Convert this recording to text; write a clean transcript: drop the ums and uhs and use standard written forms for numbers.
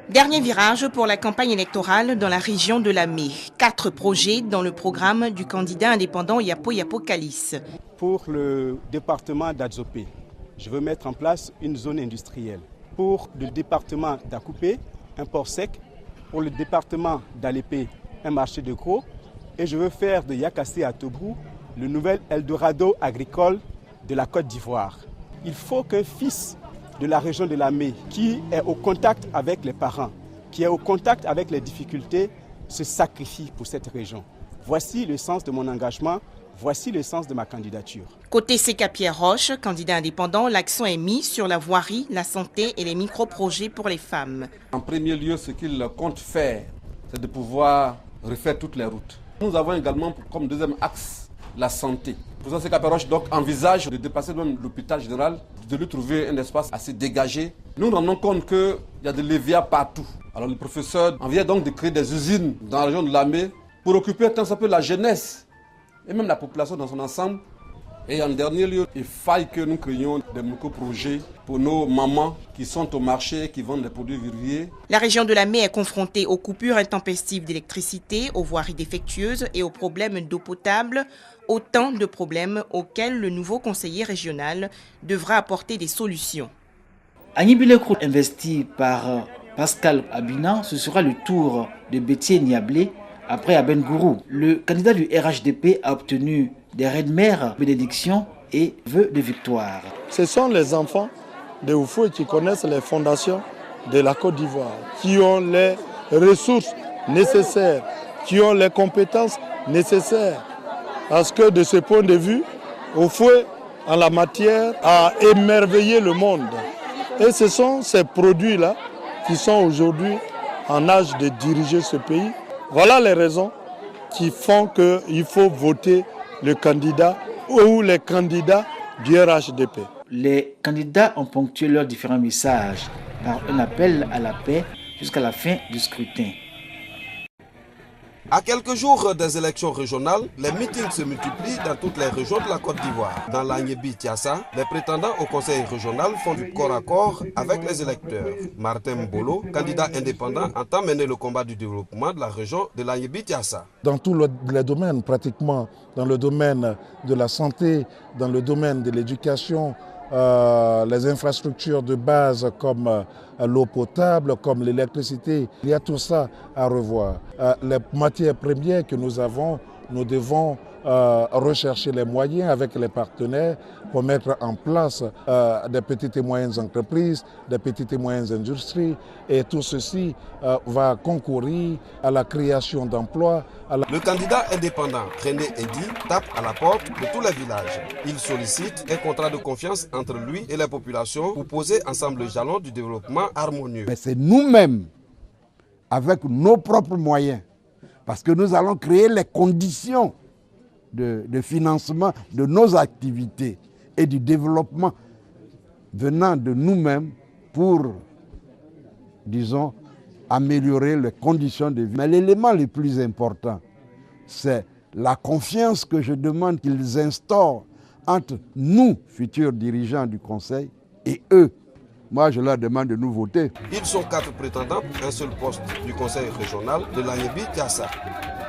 Dernier virage pour la campagne électorale dans la région de Lamé. 4 projets dans le programme du candidat indépendant Yapo Yapo Kalis. Pour le département d'Adzopé, je veux mettre en place une zone industrielle. Pour le département d'Akoupé, un port sec. Pour le département d'Alépé, un marché de gros. Et je veux faire de Yakassé à Tobrou le nouvel Eldorado agricole de la Côte d'Ivoire. Il faut qu'un fils de la région de Lamé, qui est au contact avec les parents, qui est au contact avec les difficultés, se sacrifie pour cette région. Voici le sens de mon engagement, voici le sens de ma candidature. Côté Seka Pierre Roche, candidat indépendant, l'accent est mis sur la voirie, la santé et les micro-projets pour les femmes. En premier lieu, ce qu'il compte faire, c'est de pouvoir refaire toutes les routes. Nous avons également comme deuxième axe la santé. Le président Seka Pierre Roche donc envisage de dépasser même l'hôpital général, de lui trouver un espace assez dégagé. Nous nous rendons compte qu'il y a des lévias partout. Alors le professeur envisage donc de créer des usines dans la région de Lamé pour occuper tant ça peut la jeunesse et même la population dans son ensemble. Et en dernier lieu, il faille que nous créions des micro-projets pour nos mamans qui sont au marché, qui vendent des produits vivriers. La région de Lamé est confrontée aux coupures intempestives d'électricité, aux voiries défectueuses et aux problèmes d'eau potable. Autant de problèmes auxquels le nouveau conseiller régional devra apporter des solutions. À Nibilekrou, investi par Pascal Abina, ce sera le tour de Bétier Niablé après Aben Gourou. Le candidat du RHDP a obtenu des reines-mères, bénédictions et vœux de victoire. Ce sont les enfants de Oufoué qui connaissent les fondations de la Côte d'Ivoire, qui ont les ressources nécessaires, qui ont les compétences nécessaires. Parce que de ce point de vue, Oufoué, en la matière, a émerveillé le monde. Et ce sont ces produits-là qui sont aujourd'hui en âge de diriger ce pays. Voilà les raisons qui font qu'il faut voter le candidat ou les candidats du RHDP. Les candidats ont ponctué leurs différents messages par un appel à la paix jusqu'à la fin du scrutin. À quelques jours des élections régionales, les meetings se multiplient dans toutes les régions de la Côte d'Ivoire. Dans l'Agnébi-Tiassa, les prétendants au conseil régional font du corps à corps avec les électeurs. Martin Mbolo, candidat indépendant, entend mener le combat du développement de la région de l'Agnébi-Tiassa. Dans tous les domaines, pratiquement, dans le domaine de la santé, dans le domaine de l'éducation, les infrastructures de base comme l'eau potable, comme l'électricité, il y a tout ça à revoir. Les matières premières que nous avons, nous devons rechercher les moyens avec les partenaires pour mettre en place des petites et moyennes entreprises, des petites et moyennes industries. Et tout ceci va concourir à la création d'emplois. Le candidat indépendant, René Eddy, tape à la porte de tous les villages. Il sollicite un contrat de confiance entre lui et les populations pour poser ensemble le jalon du développement harmonieux. Mais c'est nous-mêmes, avec nos propres moyens, parce que nous allons créer les conditions de financement de nos activités et du développement venant de nous-mêmes pour, disons, améliorer les conditions de vie. Mais l'élément le plus important, c'est la confiance que je demande qu'ils instaurent entre nous, futurs dirigeants du Conseil, et eux. Moi, je leur demande de nous voter. Ils sont 4 prétendants pour un seul poste du Conseil régional de l'Agnébi-Tiassa.